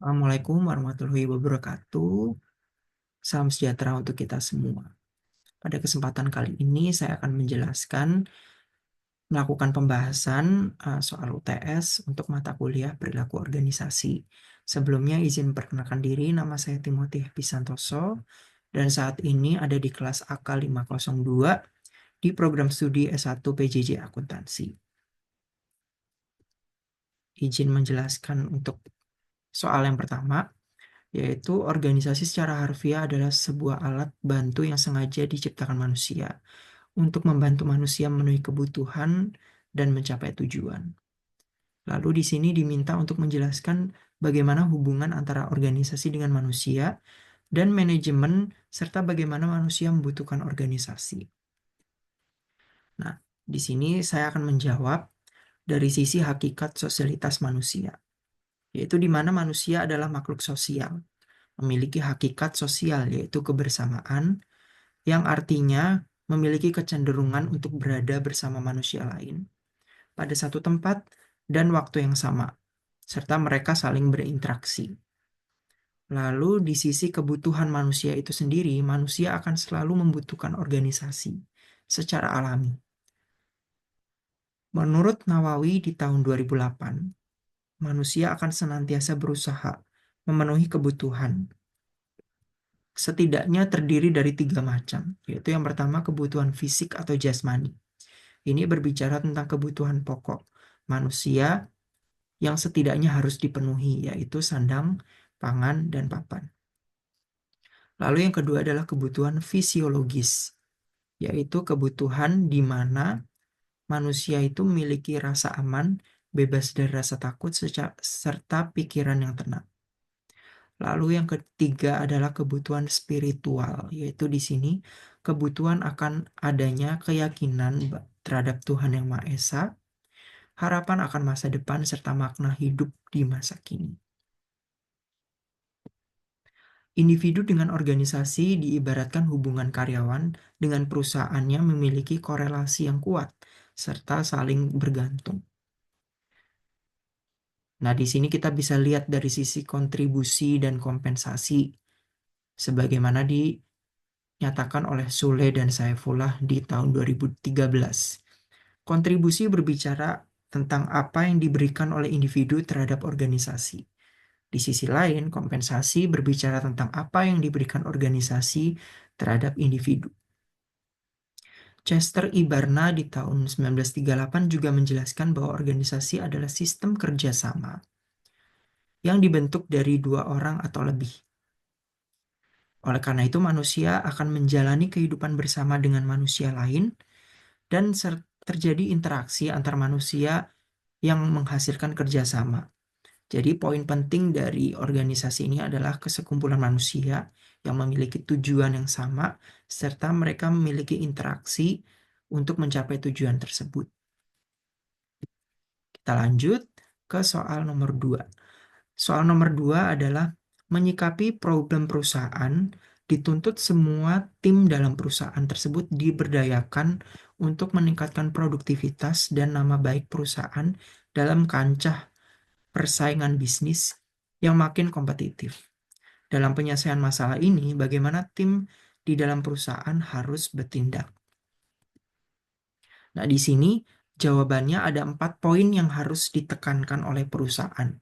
Assalamualaikum warahmatullahi wabarakatuh. Salam sejahtera untuk kita semua. Pada kesempatan kali ini saya akan melakukan pembahasan soal UTS untuk mata kuliah perilaku organisasi. Sebelumnya izin perkenalkan diri, nama saya Timothy Pisantoso dan saat ini ada di kelas AK 502 di program studi S1 PJJ Akuntansi. Izin menjelaskan untuk soal yang pertama, yaitu organisasi secara harfiah adalah sebuah alat bantu yang sengaja diciptakan manusia untuk membantu manusia memenuhi kebutuhan dan mencapai tujuan. Lalu di sini diminta untuk menjelaskan bagaimana hubungan antara organisasi dengan manusia dan manajemen serta bagaimana manusia membutuhkan organisasi. Nah, di sini saya akan menjawab dari sisi hakikat sosialitas manusia, yaitu di mana manusia adalah makhluk sosial memiliki hakikat sosial, yaitu kebersamaan, yang artinya memiliki kecenderungan untuk berada bersama manusia lain pada satu tempat dan waktu yang sama, serta mereka saling berinteraksi. Lalu, di sisi kebutuhan manusia itu sendiri, manusia akan selalu membutuhkan organisasi secara alami. Menurut Nawawi di tahun 2008, manusia akan senantiasa berusaha memenuhi kebutuhan setidaknya terdiri dari 3 macam, yaitu yang pertama kebutuhan fisik atau jasmani. Ini berbicara tentang kebutuhan pokok manusia yang setidaknya harus dipenuhi, yaitu sandang, pangan, dan papan. Lalu yang kedua adalah kebutuhan fisiologis, yaitu kebutuhan di mana manusia itu memiliki rasa aman, bebas dari rasa takut, serta pikiran yang tenang. Lalu yang ketiga adalah kebutuhan spiritual, yaitu di sini kebutuhan akan adanya keyakinan terhadap Tuhan Yang Maha Esa, harapan akan masa depan, serta makna hidup di masa kini. Individu dengan organisasi diibaratkan hubungan karyawan dengan perusahaannya memiliki korelasi yang kuat, serta saling bergantung. Nah, di sini kita bisa lihat dari sisi kontribusi dan kompensasi, sebagaimana dinyatakan oleh Sule dan Saifullah di tahun 2013. Kontribusi berbicara tentang apa yang diberikan oleh individu terhadap organisasi. Di sisi lain, kompensasi berbicara tentang apa yang diberikan organisasi terhadap individu. Chester Ibarna di tahun 1938 juga menjelaskan bahwa organisasi adalah sistem kerjasama yang dibentuk dari 2 orang atau lebih. Oleh karena itu, manusia akan menjalani kehidupan bersama dengan manusia lain dan terjadi interaksi antar manusia yang menghasilkan kerjasama. Jadi poin penting dari organisasi ini adalah kesekumpulan manusia yang memiliki tujuan yang sama, serta mereka memiliki interaksi untuk mencapai tujuan tersebut. Kita lanjut ke soal nomor 2. Soal nomor 2 adalah menyikapi problem perusahaan, dituntut semua tim dalam perusahaan tersebut diberdayakan untuk meningkatkan produktivitas dan nama baik perusahaan dalam kancah persaingan bisnis yang makin kompetitif. Dalam penyelesaian masalah ini, bagaimana tim di dalam perusahaan harus bertindak? Nah, di sini jawabannya ada 4 poin yang harus ditekankan oleh perusahaan.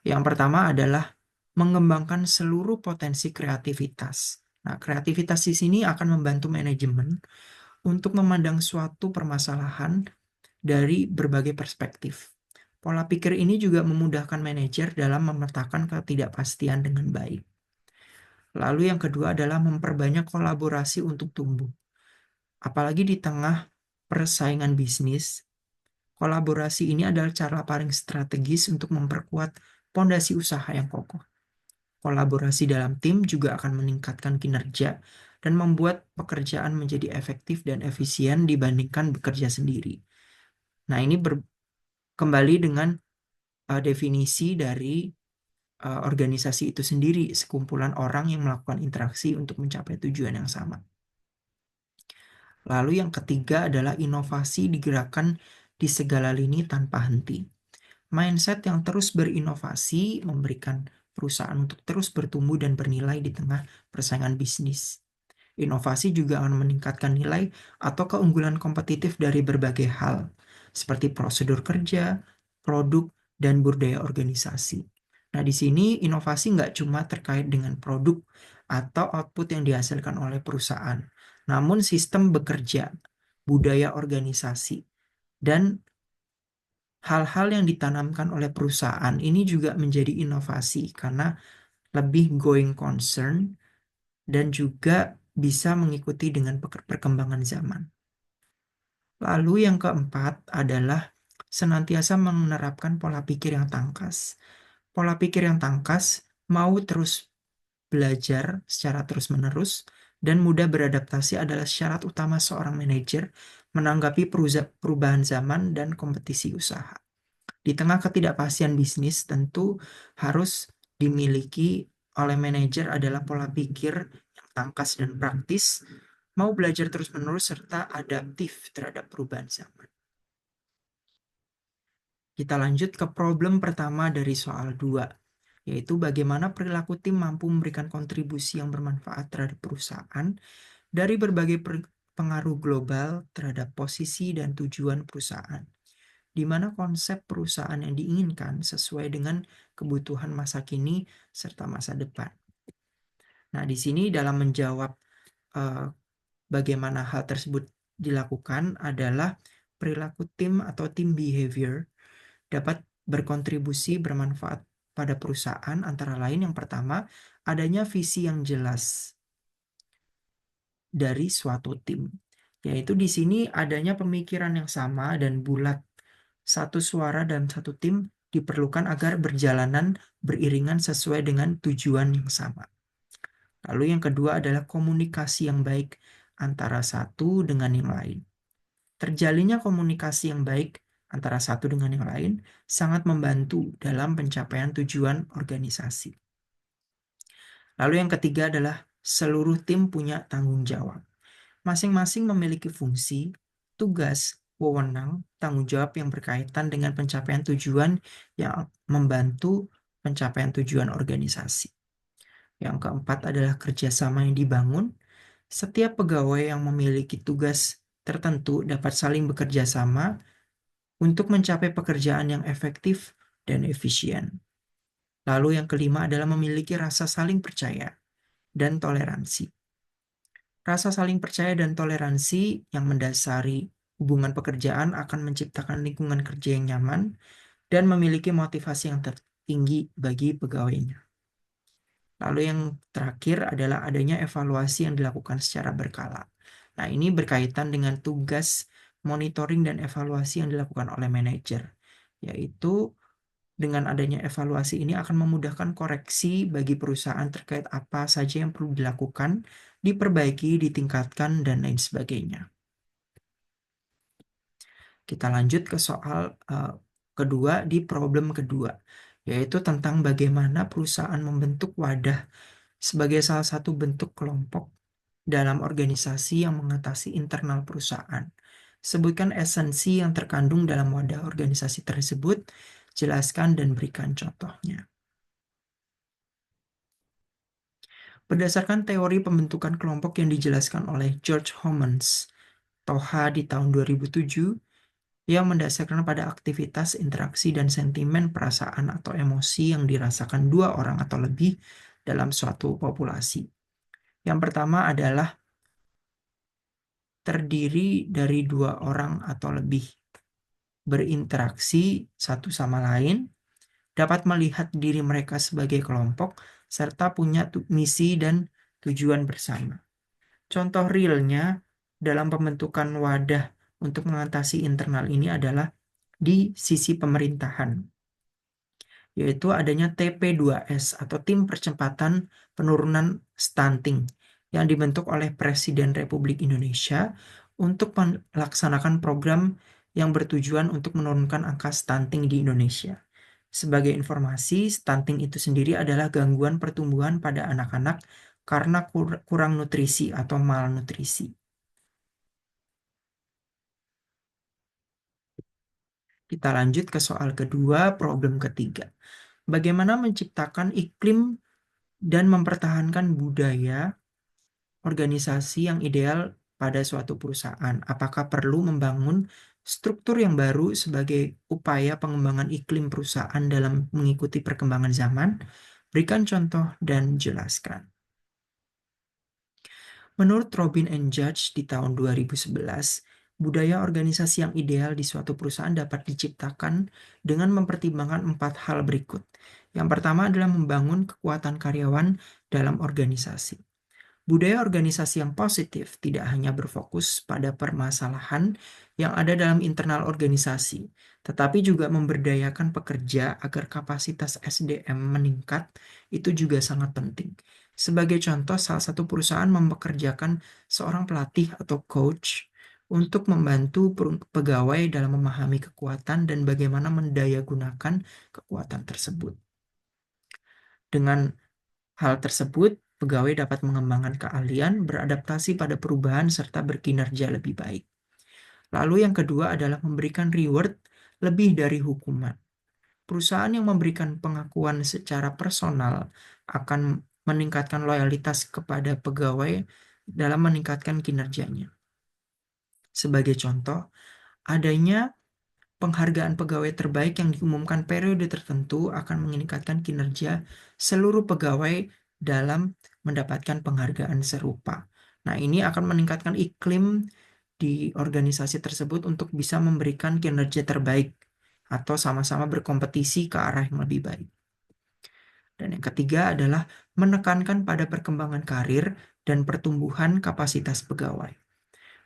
Yang pertama adalah mengembangkan seluruh potensi kreativitas. Nah, kreativitas di sini akan membantu manajemen untuk memandang suatu permasalahan dari berbagai perspektif. Pola pikir ini juga memudahkan manajer dalam memetakan ketidakpastian dengan baik. Lalu yang kedua adalah memperbanyak kolaborasi untuk tumbuh. Apalagi di tengah persaingan bisnis, kolaborasi ini adalah cara paling strategis untuk memperkuat fondasi usaha yang kokoh. Kolaborasi dalam tim juga akan meningkatkan kinerja dan membuat pekerjaan menjadi efektif dan efisien dibandingkan bekerja sendiri. Nah, ini kembali dengan definisi dari organisasi itu sendiri, sekumpulan orang yang melakukan interaksi untuk mencapai tujuan yang sama. Lalu yang ketiga adalah inovasi digerakkan di segala lini tanpa henti. Mindset yang terus berinovasi memberikan perusahaan untuk terus bertumbuh dan bernilai di tengah persaingan bisnis. Inovasi juga akan meningkatkan nilai atau keunggulan kompetitif dari berbagai hal, seperti prosedur kerja, produk, dan budaya organisasi. Nah, di sini inovasi nggak cuma terkait dengan produk atau output yang dihasilkan oleh perusahaan, namun sistem bekerja, budaya organisasi, dan hal-hal yang ditanamkan oleh perusahaan ini juga menjadi inovasi karena lebih going concern dan juga bisa mengikuti dengan perkembangan zaman. Lalu yang keempat adalah senantiasa menerapkan pola pikir yang tangkas. Pola pikir yang tangkas mau terus belajar secara terus-menerus dan mudah beradaptasi adalah syarat utama seorang manajer menanggapi perubahan zaman dan kompetisi usaha. Di tengah ketidakpastian bisnis, tentu harus dimiliki oleh manajer adalah pola pikir yang tangkas dan praktis, mau belajar terus-menerus serta adaptif terhadap perubahan zaman. Kita lanjut ke problem pertama dari soal 2, yaitu bagaimana perilaku tim mampu memberikan kontribusi yang bermanfaat terhadap perusahaan dari berbagai pengaruh global terhadap posisi dan tujuan perusahaan, di mana konsep perusahaan yang diinginkan sesuai dengan kebutuhan masa kini serta masa depan. Nah, di sini dalam menjawab bagaimana hal tersebut dilakukan adalah perilaku tim atau team behavior dapat berkontribusi bermanfaat pada perusahaan antara lain yang pertama, adanya visi yang jelas dari suatu tim. Yaitu di sini adanya pemikiran yang sama dan bulat. Satu suara dan satu tim diperlukan agar berjalanan beriringan sesuai dengan tujuan yang sama. Lalu yang kedua adalah komunikasi yang baik antara satu dengan yang lain. Terjalinnya komunikasi yang baik antara satu dengan yang lain sangat membantu dalam pencapaian tujuan organisasi. Lalu yang ketiga adalah seluruh tim punya tanggung jawab. Masing-masing memiliki fungsi, tugas, wewenang, tanggung jawab yang berkaitan dengan pencapaian tujuan yang membantu pencapaian tujuan organisasi. Yang keempat adalah kerjasama yang dibangun. Setiap pegawai yang memiliki tugas tertentu dapat saling bekerja sama untuk mencapai pekerjaan yang efektif dan efisien. Lalu yang kelima adalah memiliki rasa saling percaya dan toleransi. Rasa saling percaya dan toleransi yang mendasari hubungan pekerjaan akan menciptakan lingkungan kerja yang nyaman dan memiliki motivasi yang tertinggi bagi pegawainya. Lalu yang terakhir adalah adanya evaluasi yang dilakukan secara berkala. Nah, ini berkaitan dengan tugas monitoring dan evaluasi yang dilakukan oleh manajer, yaitu dengan adanya evaluasi ini akan memudahkan koreksi bagi perusahaan terkait apa saja yang perlu dilakukan, diperbaiki, ditingkatkan, dan lain sebagainya. Kita lanjut ke soal kedua di problem kedua, yaitu tentang bagaimana perusahaan membentuk wadah sebagai salah satu bentuk kelompok dalam organisasi yang mengatasi internal perusahaan. Sebutkan esensi yang terkandung dalam wadah organisasi tersebut, jelaskan dan berikan contohnya. Berdasarkan teori pembentukan kelompok yang dijelaskan oleh George Homans, Toha di tahun 2007, yang mendasarkan pada aktivitas, interaksi, dan sentimen perasaan atau emosi yang dirasakan dua orang atau lebih dalam suatu populasi. Yang pertama adalah terdiri dari dua orang atau lebih, berinteraksi satu sama lain, dapat melihat diri mereka sebagai kelompok, serta punya misi dan tujuan bersama. Contoh realnya dalam pembentukan wadah untuk mengatasi internal ini adalah di sisi pemerintahan, yaitu adanya TP2S atau Tim Percepatan Penurunan Stunting yang dibentuk oleh Presiden Republik Indonesia untuk melaksanakan program yang bertujuan untuk menurunkan angka stunting di Indonesia. Sebagai informasi, stunting itu sendiri adalah gangguan pertumbuhan pada anak-anak karena kurang nutrisi atau malnutrisi. Kita lanjut ke soal kedua, problem ketiga. Bagaimana menciptakan iklim dan mempertahankan budaya organisasi yang ideal pada suatu perusahaan? Apakah perlu membangun struktur yang baru sebagai upaya pengembangan iklim perusahaan dalam mengikuti perkembangan zaman? Berikan contoh dan jelaskan. Menurut Robin and Judge di tahun 2011, budaya organisasi yang ideal di suatu perusahaan dapat diciptakan dengan mempertimbangkan 4 hal berikut. Yang pertama adalah membangun kekuatan karyawan dalam organisasi. Budaya organisasi yang positif tidak hanya berfokus pada permasalahan yang ada dalam internal organisasi, tetapi juga memberdayakan pekerja agar kapasitas SDM meningkat. Itu juga sangat penting. Sebagai contoh, salah satu perusahaan mempekerjakan seorang pelatih atau coach untuk membantu pegawai dalam memahami kekuatan dan bagaimana mendayagunakan kekuatan tersebut. Dengan hal tersebut, pegawai dapat mengembangkan keahlian, beradaptasi pada perubahan, serta berkinerja lebih baik. Lalu yang kedua adalah memberikan reward lebih dari hukuman. Perusahaan yang memberikan pengakuan secara personal akan meningkatkan loyalitas kepada pegawai dalam meningkatkan kinerjanya. Sebagai contoh, adanya penghargaan pegawai terbaik yang diumumkan periode tertentu akan meningkatkan kinerja seluruh pegawai dalam mendapatkan penghargaan serupa. Nah, ini akan meningkatkan iklim di organisasi tersebut untuk bisa memberikan kinerja terbaik atau sama-sama berkompetisi ke arah yang lebih baik. Dan yang ketiga adalah menekankan pada perkembangan karir dan pertumbuhan kapasitas pegawai.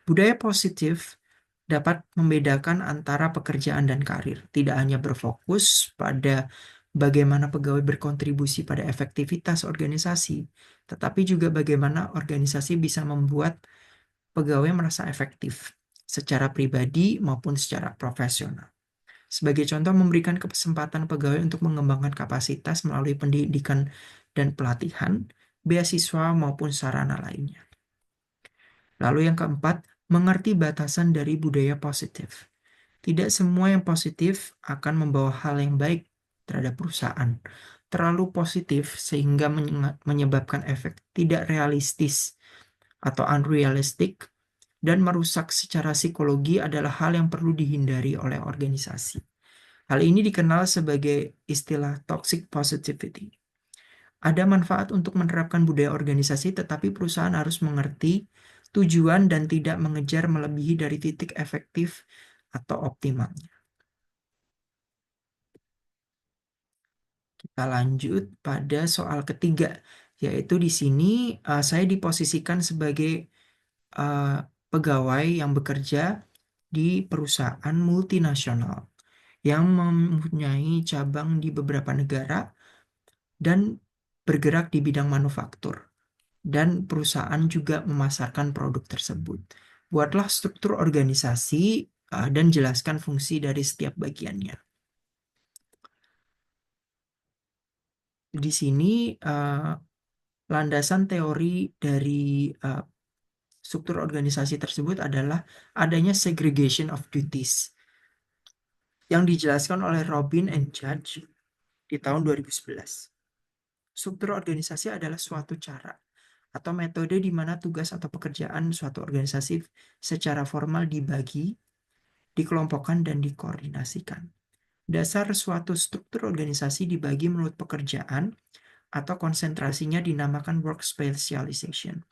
Budaya positif dapat membedakan antara pekerjaan dan karir. Tidak hanya berfokus pada bagaimana pegawai berkontribusi pada efektivitas organisasi, tetapi juga bagaimana organisasi bisa membuat pegawai merasa efektif secara pribadi maupun secara profesional. Sebagai contoh, memberikan kesempatan pegawai untuk mengembangkan kapasitas melalui pendidikan dan pelatihan, beasiswa maupun sarana lainnya. Lalu yang keempat, mengerti batasan dari budaya positif. Tidak semua yang positif akan membawa hal yang baik terhadap perusahaan. Terlalu positif sehingga menyebabkan efek tidak realistis atau unrealistic dan merusak secara psikologi adalah hal yang perlu dihindari oleh organisasi. Hal ini dikenal sebagai istilah toxic positivity. Ada manfaat untuk menerapkan budaya organisasi, tetapi perusahaan harus mengerti tujuan dan tidak mengejar melebihi dari titik efektif atau optimalnya. Kita lanjut pada soal ketiga, yaitu di sini saya diposisikan sebagai pegawai yang bekerja di perusahaan multinasional yang mempunyai cabang di beberapa negara dan bergerak di bidang manufaktur. Dan perusahaan juga memasarkan produk tersebut. Buatlah struktur organisasi dan jelaskan fungsi dari setiap bagiannya. Di sini landasan teori dari struktur organisasi tersebut adalah adanya segregation of duties yang dijelaskan oleh Robin and Judge di tahun 2011. Struktur organisasi adalah suatu cara atau metode di mana tugas atau pekerjaan suatu organisasi secara formal dibagi, dikelompokkan, dan dikoordinasikan. Dasar suatu struktur organisasi dibagi menurut pekerjaan atau konsentrasinya dinamakan work specialization.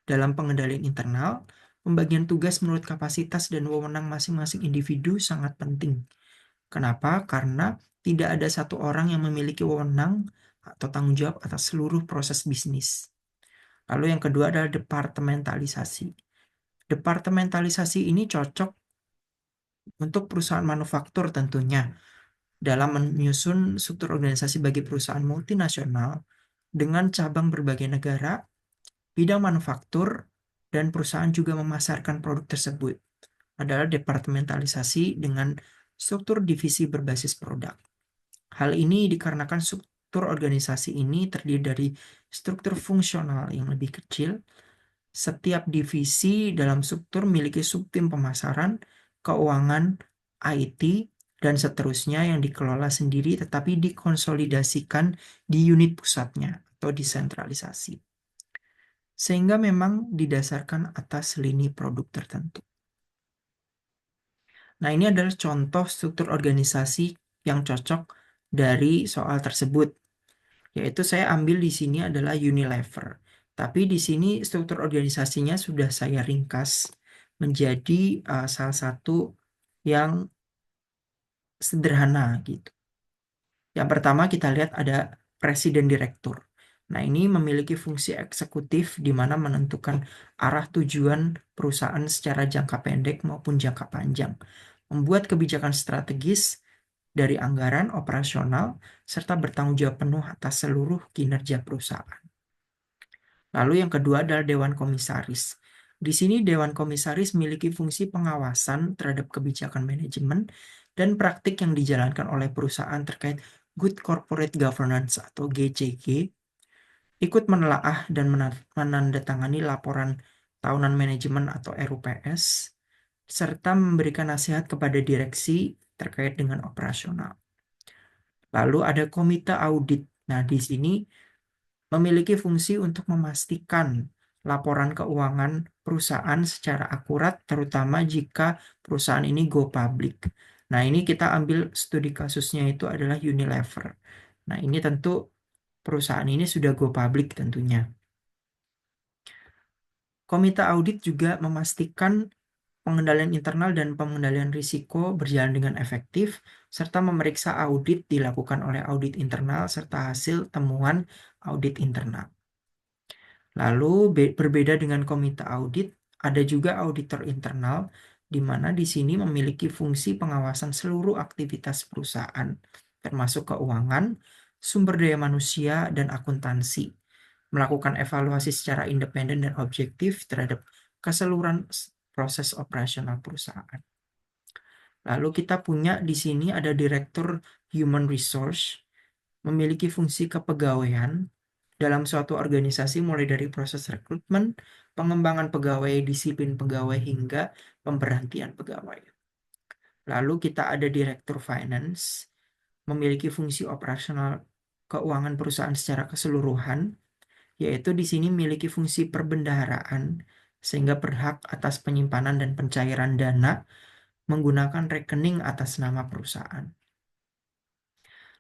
Dalam pengendalian internal, pembagian tugas menurut kapasitas dan wewenang masing-masing individu sangat penting. Kenapa? Karena tidak ada satu orang yang memiliki wewenang atau tanggung jawab atas seluruh proses bisnis. Lalu yang kedua adalah departementalisasi. Departementalisasi ini cocok untuk perusahaan manufaktur tentunya dalam menyusun struktur organisasi bagi perusahaan multinasional dengan cabang berbagai negara, bidang manufaktur, dan perusahaan juga memasarkan produk tersebut. Adalah departementalisasi dengan struktur divisi berbasis produk. Hal ini dikarenakan struktur organisasi ini terdiri dari struktur fungsional yang lebih kecil. Setiap divisi dalam struktur memiliki subtim pemasaran, keuangan, IT, dan seterusnya yang dikelola sendiri tetapi dikonsolidasikan di unit pusatnya atau desentralisasi. Sehingga memang didasarkan atas lini produk tertentu. Nah, ini adalah contoh struktur organisasi yang cocok dari soal tersebut. Yaitu saya ambil di sini adalah Unilever. Tapi di sini struktur organisasinya sudah saya ringkas menjadi salah satu yang sederhana gitu. Yang pertama kita lihat ada presiden direktur. Nah, ini memiliki fungsi eksekutif di mana menentukan arah tujuan perusahaan secara jangka pendek maupun jangka panjang. Membuat kebijakan strategis dari anggaran operasional serta bertanggung jawab penuh atas seluruh kinerja perusahaan. Lalu yang kedua adalah Dewan Komisaris. Di sini Dewan Komisaris memiliki fungsi pengawasan terhadap kebijakan manajemen dan praktik yang dijalankan oleh perusahaan terkait Good Corporate Governance atau GCG, ikut menelaah dan menandatangani laporan tahunan manajemen atau RUPS, serta memberikan nasihat kepada direksi terkait dengan operasional. Lalu ada Komite Audit. Nah, di sini memiliki fungsi untuk memastikan laporan keuangan perusahaan secara akurat, terutama jika perusahaan ini go public. Nah, ini kita ambil studi kasusnya itu adalah Unilever. Nah, ini tentu perusahaan ini sudah go public tentunya. Komite audit juga memastikan pengendalian internal dan pengendalian risiko berjalan dengan efektif, serta memeriksa audit dilakukan oleh audit internal serta hasil temuan audit internal. Lalu berbeda dengan komite audit, ada juga auditor internal, di mana di sini memiliki fungsi pengawasan seluruh aktivitas perusahaan, termasuk keuangan, sumber daya manusia, dan akuntansi, melakukan evaluasi secara independen dan objektif terhadap keseluruhan proses operasional perusahaan. Lalu kita punya di sini ada Direktur Human Resource, memiliki fungsi kepegawaian dalam suatu organisasi mulai dari proses rekrutmen, pengembangan pegawai, disiplin pegawai, hingga pemberhentian pegawai. Lalu kita ada Direktur Finance, memiliki fungsi operasional keuangan perusahaan secara keseluruhan, yaitu di sini memiliki fungsi perbendaharaan, sehingga berhak atas penyimpanan dan pencairan dana menggunakan rekening atas nama perusahaan.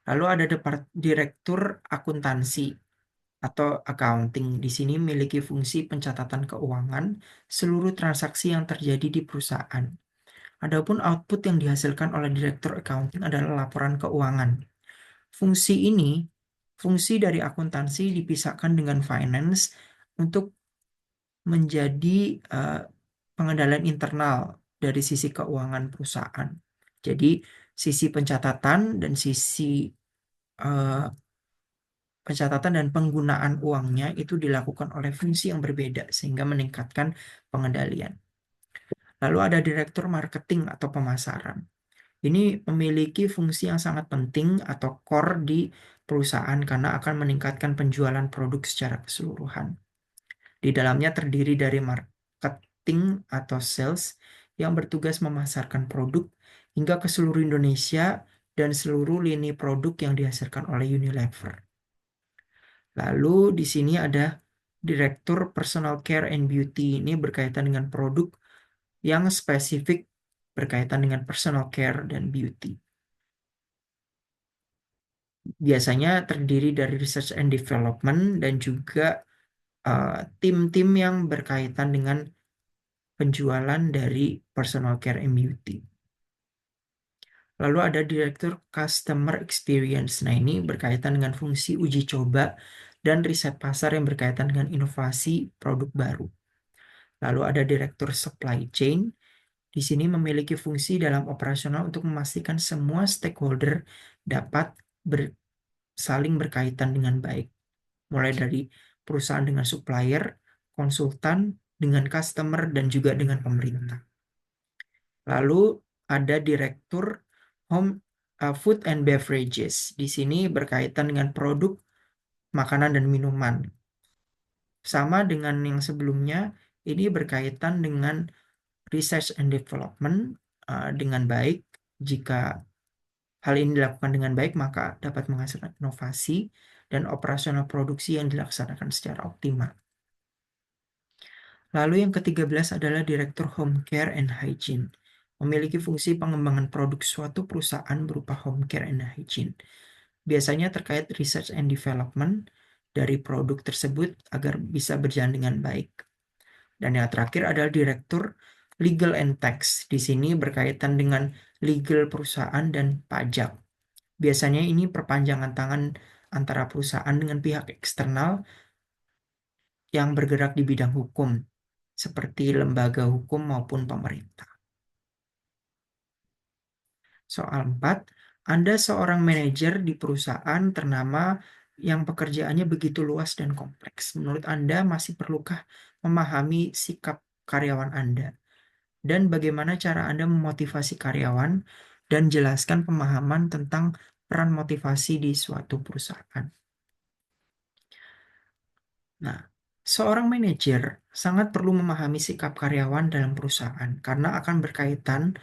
Lalu ada Direktur Akuntansi atau accounting. Di sini memiliki fungsi pencatatan keuangan seluruh transaksi yang terjadi di perusahaan. Adapun output yang dihasilkan oleh Direktur Accounting adalah laporan keuangan. Fungsi dari akuntansi dipisahkan dengan finance untuk menjadi pengendalian internal dari sisi keuangan perusahaan. Jadi sisi pencatatan dan sisi pencatatan dan penggunaan uangnya itu dilakukan oleh fungsi yang berbeda sehingga meningkatkan pengendalian. Lalu ada direktur marketing atau pemasaran. Ini memiliki fungsi yang sangat penting atau core di perusahaan karena akan meningkatkan penjualan produk secara keseluruhan. Di dalamnya terdiri dari marketing atau sales yang bertugas memasarkan produk hingga ke seluruh Indonesia dan seluruh lini produk yang dihasilkan oleh Unilever. Lalu di sini ada Direktur Personal Care and Beauty. Ini berkaitan dengan produk yang spesifik berkaitan dengan personal care dan beauty. Biasanya terdiri dari research and development dan juga tim-tim yang berkaitan dengan penjualan dari personal care and beauty. Lalu ada Direktur Customer Experience. Nah, ini berkaitan dengan fungsi uji coba dan riset pasar yang berkaitan dengan inovasi produk baru. Lalu ada Direktur Supply Chain. Di sini memiliki fungsi dalam operasional untuk memastikan semua stakeholder dapat saling berkaitan dengan baik. Mulai dari perusahaan dengan supplier, konsultan, dengan customer, dan juga dengan pemerintah. Lalu ada Direktur Food and Beverages. Di sini berkaitan dengan produk makanan dan minuman. Sama dengan yang sebelumnya, ini berkaitan dengan research and development dengan baik jika hal ini dilakukan dengan baik, maka dapat menghasilkan inovasi dan operasional produksi yang dilaksanakan secara optimal. Lalu yang ke-13 adalah Direktur Home Care and Hygiene. Memiliki fungsi pengembangan produk suatu perusahaan berupa home care and hygiene. Biasanya terkait research and development dari produk tersebut agar bisa berjalan dengan baik. Dan yang terakhir adalah Direktur Legal and Tax. Di sini berkaitan dengan legal perusahaan dan pajak. Biasanya ini perpanjangan tangan antara perusahaan dengan pihak eksternal yang bergerak di bidang hukum, seperti lembaga hukum maupun pemerintah. Soal 4, Anda seorang manajer di perusahaan ternama yang pekerjaannya begitu luas dan kompleks. Menurut Anda masih perlukah memahami sikap karyawan Anda? Dan bagaimana cara Anda memotivasi karyawan dan jelaskan pemahaman tentang peran motivasi di suatu perusahaan? Nah, seorang manajer sangat perlu memahami sikap karyawan dalam perusahaan karena akan berkaitan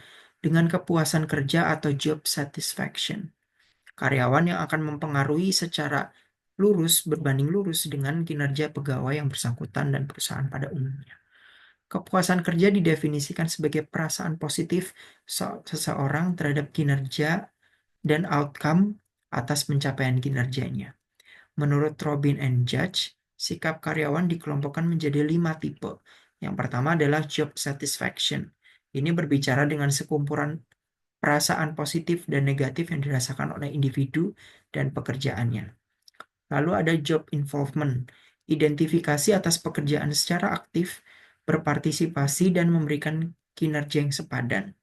dengan kepuasan kerja atau job satisfaction. Karyawan yang akan mempengaruhi secara lurus berbanding lurus dengan kinerja pegawai yang bersangkutan dan perusahaan pada umumnya. Kepuasan kerja didefinisikan sebagai perasaan positif seseorang terhadap kinerja dan outcome atas pencapaian kinerjanya. Menurut Robin and Judge, sikap karyawan dikelompokkan menjadi 5 tipe. Yang pertama adalah job satisfaction. Ini berbicara dengan sekumpulan perasaan positif dan negatif yang dirasakan oleh individu dan pekerjaannya. Lalu ada job involvement, identifikasi atas pekerjaan secara aktif, berpartisipasi dan memberikan kinerja yang sepadan.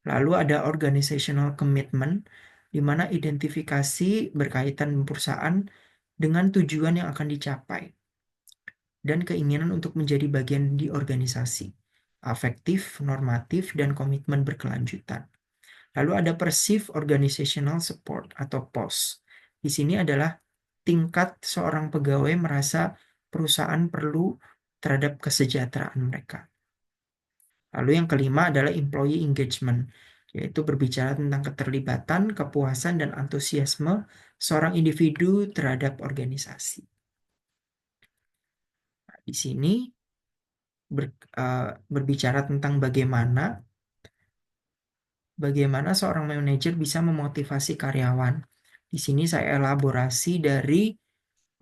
Lalu ada organizational commitment, di mana identifikasi berkaitan perusahaan dengan tujuan yang akan dicapai dan keinginan untuk menjadi bagian di organisasi, afektif, normatif, dan komitmen berkelanjutan. Lalu ada perceived organizational support atau POS. Di sini adalah tingkat seorang pegawai merasa perusahaan perlu terhadap kesejahteraan mereka. Lalu yang kelima adalah employee engagement, yaitu berbicara tentang keterlibatan, kepuasan, dan antusiasme seorang individu terhadap organisasi. Nah, di sini berbicara tentang bagaimana seorang manajer bisa memotivasi karyawan. Di sini saya elaborasi dari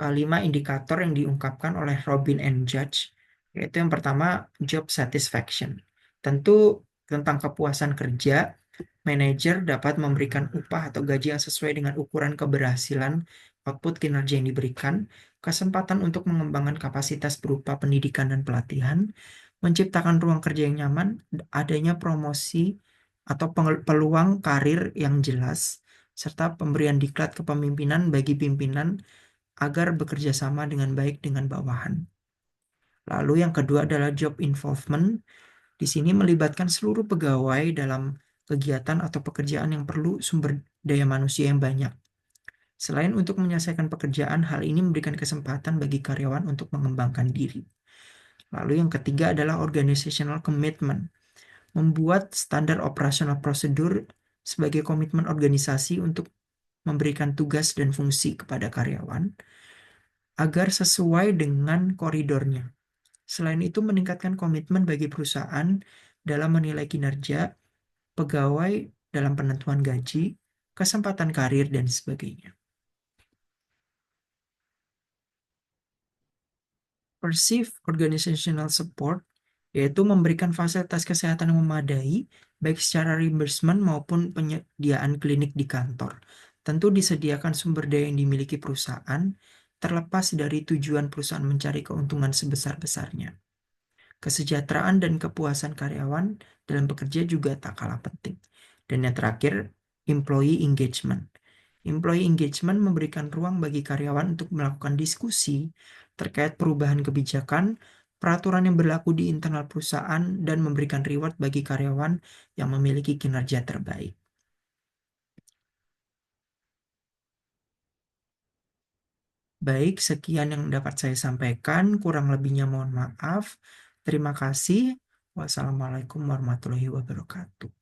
5 indikator yang diungkapkan oleh Robin and Judge, yaitu yang pertama job satisfaction. Tentu tentang kepuasan kerja, manajer dapat memberikan upah atau gaji yang sesuai dengan ukuran keberhasilan output kinerja yang diberikan, kesempatan untuk mengembangkan kapasitas berupa pendidikan dan pelatihan, menciptakan ruang kerja yang nyaman, adanya promosi atau peluang karir yang jelas, serta pemberian diklat kepemimpinan bagi pimpinan agar bekerja sama dengan baik dengan bawahan. Lalu yang kedua adalah job involvement. Di sini melibatkan seluruh pegawai dalam kegiatan atau pekerjaan yang perlu sumber daya manusia yang banyak. Selain untuk menyelesaikan pekerjaan, hal ini memberikan kesempatan bagi karyawan untuk mengembangkan diri. Lalu yang ketiga adalah organizational commitment. Membuat standar operasional prosedur sebagai komitmen organisasi untuk memberikan tugas dan fungsi kepada karyawan agar sesuai dengan koridornya. Selain itu, meningkatkan komitmen bagi perusahaan dalam menilai kinerja pegawai dalam penentuan gaji, kesempatan karir, dan sebagainya. Perceived organizational support yaitu memberikan fasilitas kesehatan yang memadai, baik secara reimbursement maupun penyediaan klinik di kantor. Tentu disediakan sumber daya yang dimiliki perusahaan, terlepas dari tujuan perusahaan mencari keuntungan sebesar-besarnya. Kesejahteraan dan kepuasan karyawan dalam bekerja juga tak kalah penting. Dan yang terakhir, employee engagement. Employee engagement memberikan ruang bagi karyawan untuk melakukan diskusi terkait perubahan kebijakan, peraturan yang berlaku di internal perusahaan, dan memberikan reward bagi karyawan yang memiliki kinerja terbaik. Baik, sekian yang dapat saya sampaikan. Kurang lebihnya mohon maaf. Terima kasih. Wassalamualaikum warahmatullahi wabarakatuh.